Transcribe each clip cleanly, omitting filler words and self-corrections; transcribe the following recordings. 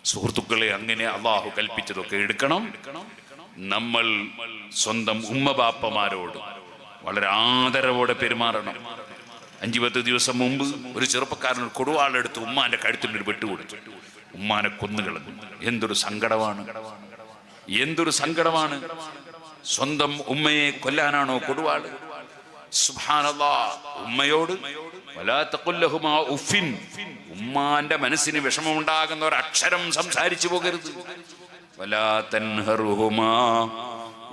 സുഹൃത്തുക്കളെ, അങ്ങനെ അള്ളാഹു കൽപ്പിച്ചതൊക്കെ എടുക്കണം. നമ്മൾ സ്വന്തം ഉമ്മബാപ്പമാരോട് വളരെ ആദരവോടെ പെരുമാറണം. 5-10 ദിവസം മുമ്പ് ഒരു ചെറുപ്പക്കാരൻ കൊടുവാളെടുത്ത് ഉമ്മാന്റെ കഴുത്തിനൊരു വെട്ടുകൊടുത്തു. ഉമ്മാനെ കൊന്നുകളഞ്ഞു. എന്തൊരു സങ്കടമാണ്, എന്തൊരു സങ്കടമാണ്. സ്വന്തം ഉമ്മയെ കൊല്ലാനാണോ കൊടുവാള്? സുബ്ഹാനല്ലാഹ്. ഉമ്മയോട് വലാ തഖുൽ ലഹുമാ ഉഫിൻ, ഉമ്മാന്റെ മനസ്സിന് വിഷമമുണ്ടാകുന്ന ഒരക്ഷരം സംസാരിച്ചു പോകരുത്. വലാ തൻഹറുഹുമാ,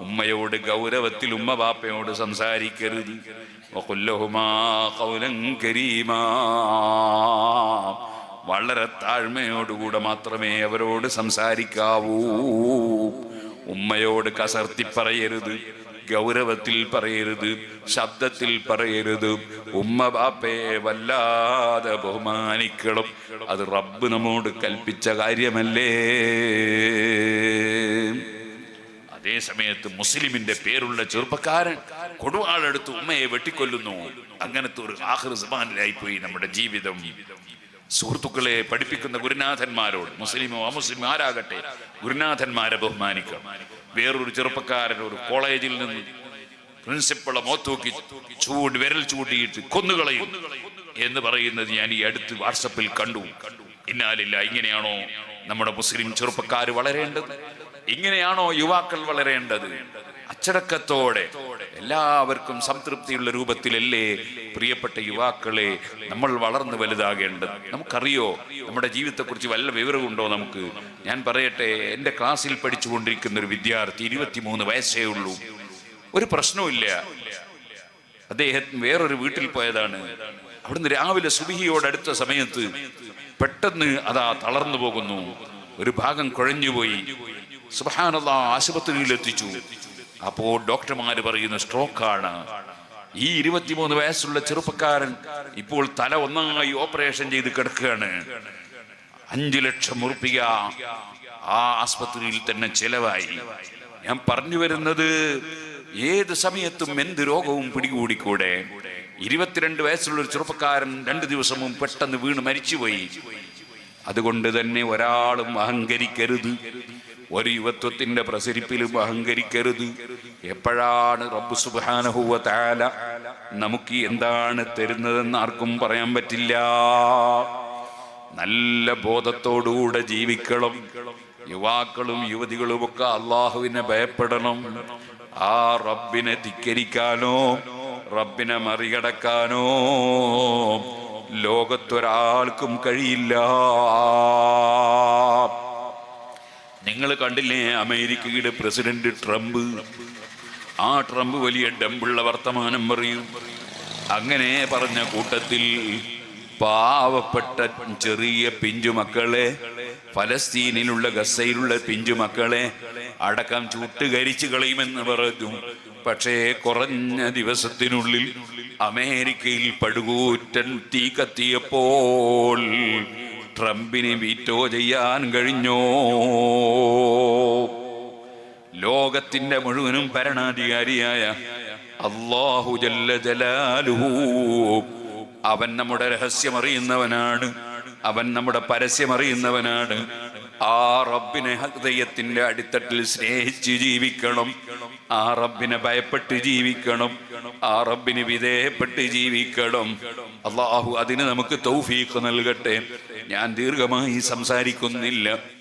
ഉമ്മയോട് ഗൗരവത്തിൽ ഉമ്മ ബാപ്പയോട് സംസാരിക്കരുത്. വഖുൽ ലഹുമാ ഖൗലൻ കരീമാ, വളരെ താഴ്മയോടുകൂടെ മാത്രമേ അവരോട് സംസാരിക്കാവൂ. ഉമ്മയോട് കസർത്തി പറയരുത്, ഗൗരവത്തിൽ പറയരുത്, ശബ്ദത്തിൽ പറയരുത്. ഉമ്മ ബാപ്പയെ വല്ലാതെ ബഹുമാനിക്കണം. അത് റബ്ബ് നമ്മോട് കൽപ്പിച്ച കാര്യമല്ലേ. അതേ സമയത്ത് മുസ്ലിമിന്റെ പേരുള്ള ചെറുപ്പക്കാരൻ കൊടുവാളെടുത്ത് ഉമ്മയെ വെട്ടിക്കൊല്ലുന്നു. അങ്ങനത്തെ ഒരു ആഖിർ സമാനിലായിപ്പോയി നമ്മുടെ ജീവിതം. സുഹൃത്തുക്കളെ, പഠിപ്പിക്കുന്ന ഗുരുനാഥന്മാരോട്, മുസ്ലിമോ അമുസ്ലിമോ ആരാകട്ടെ, ഗുരുനാഥന്മാരെ ബഹുമാനിക്കാം. വേറൊരു ചെറുപ്പക്കാരൻ ഒരു കോളേജിൽ നിന്ന് പ്രിൻസിപ്പളെ മോത്തോക്കി വിരൽ ചൂണ്ടിയിട്ട് കൊന്നുകളയും എന്ന് പറയുന്നത് ഞാൻ ഈ അടുത്ത് വാട്സപ്പിൽ കണ്ടു. ഇന്നാലില്ല. ഇങ്ങനെയാണോ നമ്മുടെ മുസ്ലിം ചെറുപ്പക്കാർ വളരേണ്ടത്? ഇങ്ങനെയാണോ യുവാക്കൾ വളരേണ്ടത്? അച്ചടക്കത്തോടെ എല്ലാവർക്കും സംതൃപ്തിയുള്ള രൂപത്തിലല്ലേ പ്രിയപ്പെട്ട യുവാക്കളെ നമ്മൾ വളർന്നു വലുതാകേണ്ടത്? നമുക്കറിയോ നമ്മുടെ ജീവിതത്തെക്കുറിച്ച് വല്ല വിവരമുണ്ടോ നമുക്ക്? ഞാൻ പറയട്ടെ, എൻ്റെ ക്ലാസ്സിൽ പഠിച്ചുകൊണ്ടിരിക്കുന്ന ഒരു വിദ്യാർത്ഥി, 23 വയസ്സേ ഉള്ളൂ. ഒരു പ്രശ്നവുമില്ല. അദ്ദേഹം വേറൊരു വീട്ടിൽ പോയതാണ്. അവിടുന്ന് രാവിലെ സുബഹിയോടടുത്ത സമയത്ത് പെട്ടെന്ന് അതാ തളർന്നു പോകുന്നു. ഒരു ഭാഗം കുഴഞ്ഞുപോയി. സുബ്ഹാനല്ലാഹ്, ആശുപത്രിയിൽ എത്തിച്ചു. അപ്പോൾ ഡോക്ടർമാര് പറയുന്നു സ്ട്രോക്കാണ്. ഈ 23 വയസ്സുള്ള ചെറുപ്പക്കാരൻ ഇപ്പോൾ തല ഒന്നായി ഓപ്പറേഷൻ ചെയ്ത് കിടക്കുകയാണ്. 5 ലക്ഷം ഉറുപ്പിക ആ ആസ്പത്രിയിൽ തന്നെ ചെലവായി. ഞാൻ പറഞ്ഞു വരുന്നത്, ഏത് സമയത്തും എന്ത് രോഗവും പിടികൂടിക്കൂടെ. 22 വയസ്സുള്ള ഒരു ചെറുപ്പക്കാരൻ 2 ദിവസം മുമ്പ് പെട്ടെന്ന് വീണ് മരിച്ചുപോയി. അതുകൊണ്ട് തന്നെ ഒരാളും അഹങ്കരിക്കരുത്, ഒരു യുവത്വത്തിന്റെ പ്രസരിപ്പിലും അഹങ്കരിക്കരുത്. എപ്പോഴാണ് റബ്ബ് സുബ്ഹാനഹു വ തആല നമുക്ക് എന്താണ് തരുന്നതെന്ന് ആർക്കും പറയാൻ പറ്റില്ല. നല്ല ബോധത്തോടുകൂടെ ജീവിക്കണം. യുവാക്കളും യുവതികളും ഒക്കെ അള്ളാഹുവിനെ ഭയപ്പെടണം. ആ റബ്ബിനെ ധിക്കരിക്കാനോ റബ്ബിനെ മറികടക്കാനോ ലോകത്തൊരാൾക്കും കഴിയില്ല. നിങ്ങൾ കണ്ടില്ലേ അമേരിക്കയുടെ പ്രസിഡന്റ് ട്രംപ്? ആ ട്രംപ് വലിയ ഡമ്പുള്ള വർത്തമാനം പറയും. അങ്ങനെ പറഞ്ഞ കൂട്ടത്തിൽ പാവപ്പെട്ട ചെറിയ പിഞ്ചുമക്കളെ, ഫലസ്തീനിലുള്ള ഗസയിലുള്ള പിഞ്ചുമക്കളെ അടക്കം ചുട്ടുകരിച്ചു കളയുമെന്ന് പറഞ്ഞു. പക്ഷേ കുറഞ്ഞ ദിവസത്തിനുള്ളിൽ അമേരിക്കയിൽ പടുകൂറ്റൻ തീ കത്തിയപ്പോൾ ട്രംപിന് വീറ്റോ ചെയ്യാൻ കഴിഞ്ഞോ? ലോകത്തിന്റെ മുഴുവനും ഭരണാധികാരിയായ അല്ലാഹു ജല്ല ജലാലുഹു, അവൻ നമ്മുടെ രഹസ്യമറിയുന്നവനാണ്, അവൻ നമ്മുടെ പരസ്യമറിയുന്നവനാണ്. ആ റബ്ബിനെ ഹൃദയത്തിന്റെ അടിത്തട്ടിൽ സ്നേഹിച്ച് ജീവിക്കണം. ആ റബ്ബിനെ ഭയപ്പെട്ട് ജീവിക്കണം. ആ റബ്ബിന് വിധേയപ്പെട്ട് ജീവിക്കണം. അല്ലാഹു അതിന് നമുക്ക് തൗഫീഖ് നൽകട്ടെ. ഞാൻ ദീർഘമായി സംസാരിക്കുന്നില്ല.